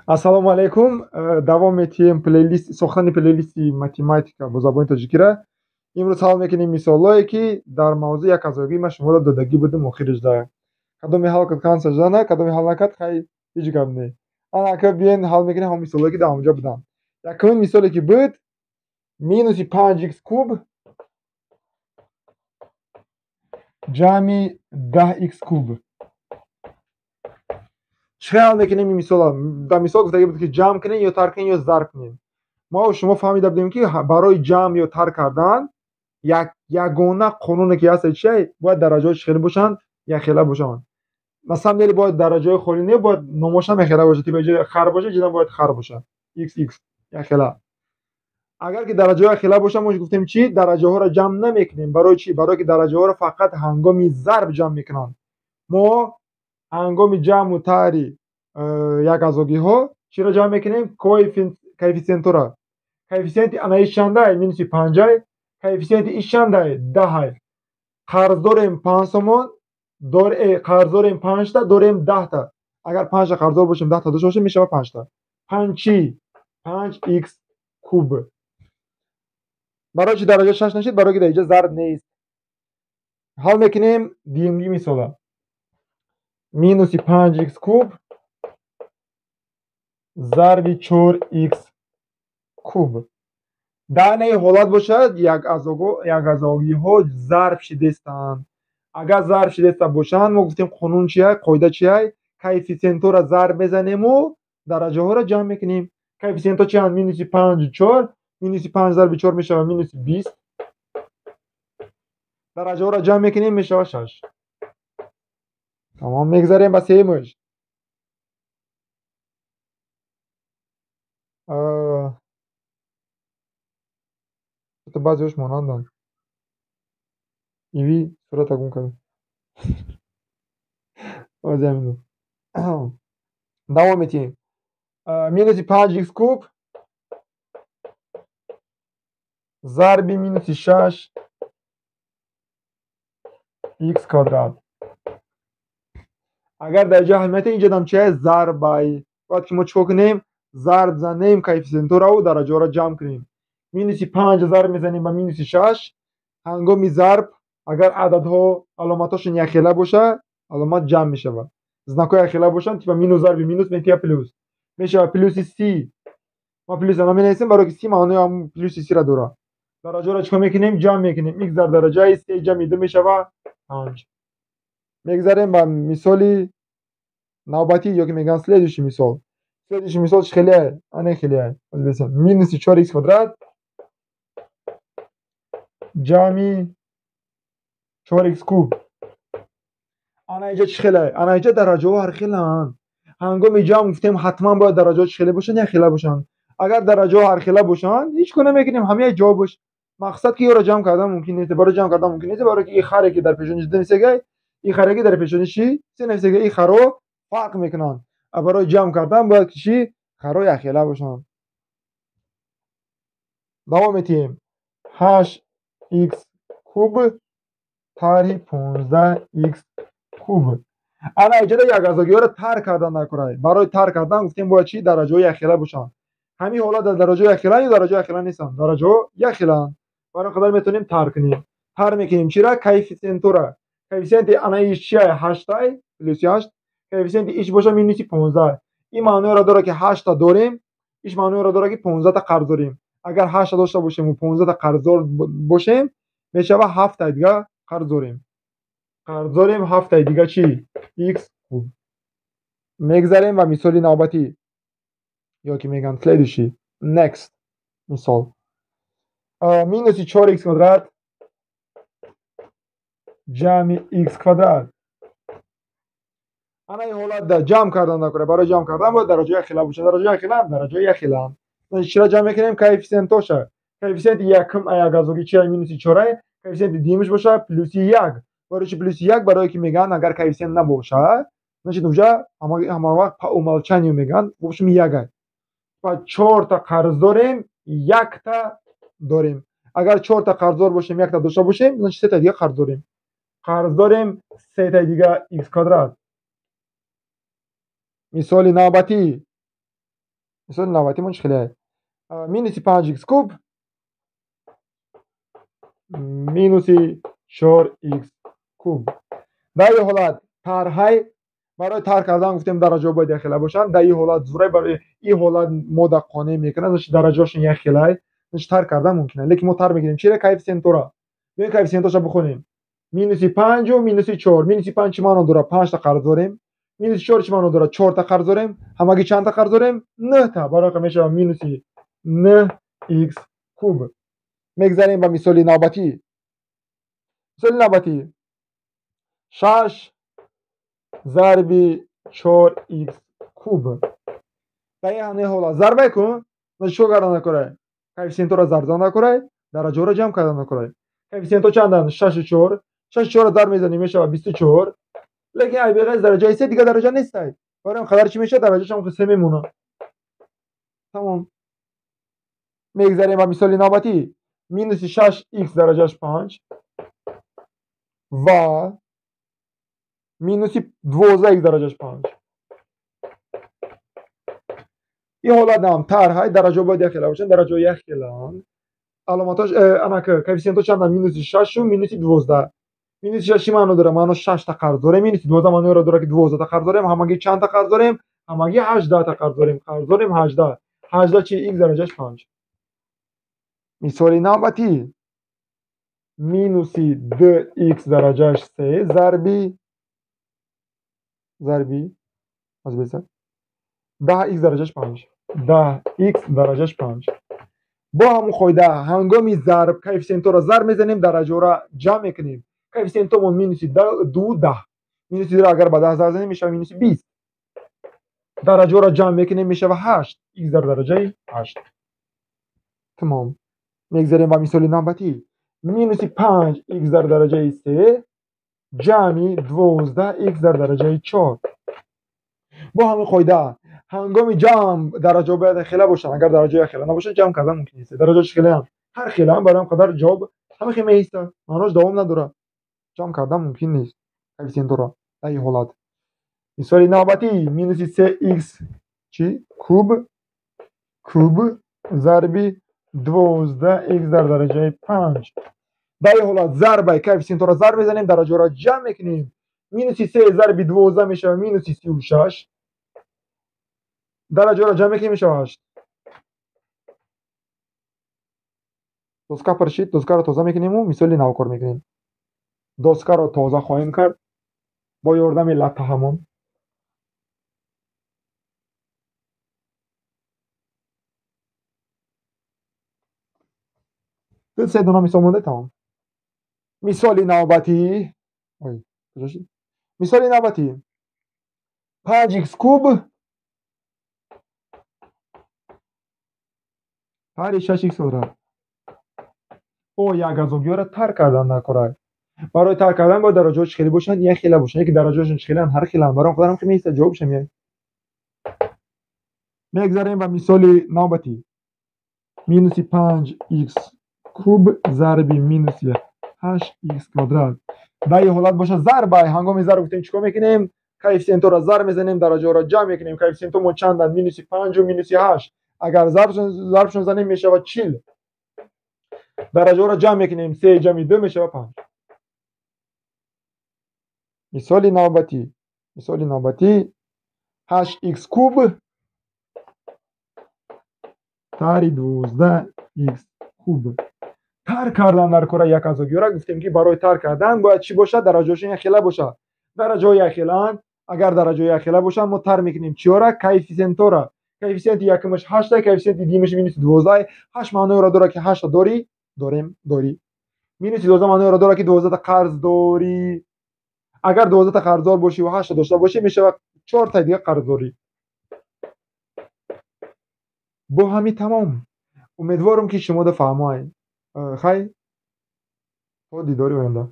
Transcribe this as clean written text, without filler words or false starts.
Ассалому алайкум. Давом метиҳем сохтани плейлисти математика бо забони тоҷикиро. Имрӯз ҳал мекунем мисолое, ки дар мавзӯи як азоягӣ ма шуморо додагӣ будем охирижда. Кадоме ҳал кард канца жана, кадоме ҳал накард хай ҳеҷ гап не. Ана ака биен ҳал мекунем ҳамон мисолое, ки дар онҷо буданд. Якумин мисоле ки буд минуси 5х куб ҷамъи 10х куб. чӣ ҳал мекунем ин мисола? Дар мисол гуфтагӣ буд ки ҷамъ кунем ё тарк кунем ё зарб кунем. мо шумо фаҳмида будем ки барои ҷамъ ё тарк кардан ягона қонуне ки ҳаст чие? Бояд дараҷаҳои чӣ хеле бошанд? Якхела бошанд. На самом деле бояд дараҷаҳои холӣ не бояд номошам якхела бошад. Типа ҷои хар боша, ҷои бояд хар бошад. XX якхела. Агар ки дараҷаҳо якхела бошанд, мо гуфтем чӣ? Дараҷаҳоро ҷамъ намекунем. Барои чӣ? Барое ки дараҷаҳоро фақат ҳангоми зарб ҷамъ мекунанд. Мо ҳангоми ҷамъу тарри як азогиҳо чиро ҷамъ мекунем? Коэффициентҳоро. Коэффициенти анаи чандае? Минуси 5. Коэффициенти иш чандае? 10. қарз дорем 5 сомон, қарз дорем 5 та, дорем 10 та. Агар 5 та қарздор бошем, 10 та дошта бошем, мешавад 5 та. 5 чӣ? 5х куб. барои чӣ дараҷа 6 нашид? Барое ки дар инҷо зарб нест. ҳал мекунем дуюмги мисола. Минуси 5х куб зарби 4х куб. дар ин ҳолат бошад як азогиҳо зарб шидестанд. Агар зарб шидеста бошанд, мо гуфтем қонун чия? Қоида чия? Коэффициентҳоро зарб мезанему дараҷаҳоро ҷамъ мекунем. Коэффициентҳо чианд? Минуси 5 4. Минуси 5 зарби 4 мешавад минуси 20. дараҷаҳоро ҷамъ мекунем, мешавад 6. тамом. мегзарем ба сеюмаш. баъзеҳош монанданд. иви сурата гум кард. давом метиҳем. Минуси 5х куб зарби минуси 6х квадрат. агар дар инҷо аҳамияти ин ҷадам чия? Зарбай. бояд ки мо чикор кунем? Зарб занем коэффициентҳоро дараҷаҳоро ҷамъ кунем. Минуси 5 зарб мезанем ба минуси 6. ҳангоми зарб агар ададҳо аломатҳошон якхела бошад, аломат ҷамъ мешавад. знакҳои якхела бошанд, типа минус зарби минус метиҳад плюс. мешавад плюси 30. мо плюсро наменависем, барое ки 30 маънои ҳамун плюси 30ро дорад. дараҷаҳоро чикор мекунем? Ҷамъ мекунем. x дар дараҷаи 3 ҷамъи 2 мешавад 5. мегзарем ба мисоли навбатӣ, ё ки мегӯянд следующий мисол. Следующий мисол чӣ хеле? Ане хеле. Минуси 4х квадрат ҷамъи 4х куб. ана инҷо чӣ хеле? Ана инҷо дараҷаҳо ҳархелаанд. ҳангоми ҷамъ гуфтем ҳатман бояд дараҷаҳо чӣ хеле бошанд? Якхела бошанд. агар дараҷаҳо ҳархела бошанд, ҳеҷ гуна мекунем, ҳамаи ҷавоб бош. мақсад ки ёро ҷамъ кардан мумкин нест. барои ҷамъ кардан мумкин нест, барое ки ин харе ки дар пешони нависегай, ин харе ки дар пешони чӣ? Се нависегай. ин харо фарқ мекунанд. барои ҷамъ кардан бояд ки чӣ? харо якхела бошанд. давом метиҳем. 8х куб тарҳи 15х куб. ана инҷода як азогиҳоро тарк кардан накунад. барои тарк кардан гуфтем бояд чӣ? дараҷаҳо якхела бошанд. ҳамин ҳолат дар дараҷаҳо якхела ё дараҷаҳо якхела нестанд? дараҷаҳо якхелаанд. барои қадар метавонем тарк кунем. тарк мекунем чира? Коэффициентҳоро. коэффициенти анаи чия? 8 плюси 8. коэффициенти иш боша минуси 15. ин маъноеро дорад ки 8 та дорем. иш маъноеро дорад ки 15 та қарз дорем. агар 8 та дошта бошему 15 та қарздор бошем, мешавад 7 таи дига қарз дорем. қарз дорем 7 таи дига чӣ? х куб. мегзарем ба мисоли навбатӣ, ё ки мегӯянд следующий. Next мисол. минуси 4х квадрат ҷамъи х квадрат. ана ин ҳолат ҷамъ кардан накунад. барои ҷамъ кардан бояд дараҷаҳо якхела бошад. дараҷаҳо якхелаанд? дараҷаҳо якхелаанд. чиро ҷамъ мекунем? Коэффициентҳоша. коэффициенти якум як азоги чия? Минуси 4. коэффициенти дуюмаш боша плюси 1. барои чӣ плюси 1? барое ки мегӯянд агар коэффициент набошад, значит унҷа ҳама вақт по умолчанию мегӯянд бошум 1. па 4 та қарз дорем, 1 та дорем. агар 4 та қарздор бошем, 1 та дошта бошем, значит 3 та дига қарз дорем. қарз дорем 3 та дига х квадрат. мисоли навбатӣ. مثال نوبتیمون چقدره؟ مینوس 5x کوب مینوس 4x کوب. در این حالت طرحهای برای طرح کردن گفتیم درجه باید یک خیلی باشن. در این حالت زوره برای این حالت ما در قانع میکنه نش درجهشون یک خیلی نش طرح کردن ممکنه. لیکن ما طرح میگیریم چیه کوفیسینت را میگیم کوفیسینتش بخونیم مینوس 5 و مینوس 4. مینوس 5 چی معنی داره؟ 5 تا قرض داریم. مینوس 4 چی معنی داره؟ 4 تا قرض داریم. همگی چند تا قرض داریم؟ 9 تا. برای میشه مینوس 9x کوب. میگذاریم به مثال نوبتی. مثال نوبتی 6 ضرب 4x کوب. در این همه حالا ضرب کن نشو کردن نکنه کوفیسینت را ضرب نکنه درجه را جمع کردن نکنه. کوفیسینت چندن؟ 6 و 4. 6 4 را ضرب میزنیم میشه 24. لیکن ای بغیر درجه 3 دیگه درجه نیست. برام خبر چی میشه؟ درجهش هم 3 میمونه. تمام. میگذاریم به مثال نوبتی مینوس 6x درجهش 5 و مینوس 12x درجهش 5. این حالت هم طرح درجه باید یک خیلی باشن. درجه یک خیلی علامتاش اما که کوفیسینت چند؟ مینوس 6 و مینوس 12. مینوس 6 معنی داره؟ معنی 6 تا قرض داره. مینوس 12 معنی را داره که 12 تا قرض داریم. همگی چند تا قرض داریم؟ همگی 18 تا قرض داریم. قرض داریم 18. 18 چی؟ x درجهش 5. مثال نوبتی مینوس 2x درجهش 3 ضربی از بزن 10x درجهش 5. 10x درجهش 5. با همون قاعده هنگامی ضرب کوفیسینت را ضرب میزنیم درجه را جمع میکنیم. کوفیسینتمون مینوس 2 10. مینوس 2 را اگر به 10 ضرب کنیم میشه مینوس 20. درجه را جمع میکنیم میشه 8 x در درجه 8. تمام. میگذاریم با مثال نوبتی مینوس 5x در درجه 3 جمع 12x در درجه 4. با همین قاعده هنگام جمع درجه باید خیلی باشن. اگر درجه خیلی نباشه جمع کردن ممکن نیست. درجهش خیلی هم هر خیلی هم برام قدر جواب همه خیلی میست. معناش دوام نداره. جمع کردن ممکن نیست. کوفیسینت را در این حالت مثال نوبتی مینوس 3x چی کوب ضرب 12x در درجه 5. در این حالت ضرب کوفیسینت را ضرب میزنیم درجه را جمع میکنیم. مینوس 3 ضرب 12 میشه مینوس 36. درجه را جمع میکنیم میشه 8. دوسکا پرشید دوسکا را تازه میکنیم و مثال نو کار میکنیم. دوسکا را تازه خواهیم کرد با یاردم لطه همون. سه دونه مثال مونده. تمام. مثال نوبتی مثال نوبتی 5x کوب هر 6x را او یک ازوگیو را ترک کردن نکنه. برای ترک کردن با درجهش خیلی باشن یک خیلی باشن. یک درجهشون خیلی هر خیلی هم برام خودم خیلی نیست جوابش میاد. میگذاریم به مثال نوبتی مینوس 5x کوب ضرب مینوس 8x کوادرات. در این حالت باشه ضرب. هنگام ضرب گفتیم چیکار میکنیم؟ کوفیسینت را ضرب میزنیم درجه را جمع میکنیم. کوفیسینتمون چندن؟ مینوس 5 و مینوس 8. اگر ضربشون زنیم میشه 40. درجه را جمع میکنیم 3 جمع 2 میشه 5. مثال نوبتی 8x کوب تاری 12x کوب. ترک کردن در کره یک ازوگیو را گفتیم که برای ترک کردن باید چی باشه؟ درجهش یک خیلی باشه. درجه یک خیلی اگر درجه یک خیلی باشه ما تر میکنیم چی را؟ کوفیسینت را. کوفیسینت یکمش 8 کوفیسینت دیمش مینوس 12. 8 معنی را داره که 8 داری مینوس 12 معنی را داره که 12 تا قرض داری. اگر 12 تا قرضدار باشی و 8 داشته باشی میشه 4 تا دیگه قرض داری. با همین تمام. امیدوارم که شما ده فهمید. خیر تا دیداری آینده.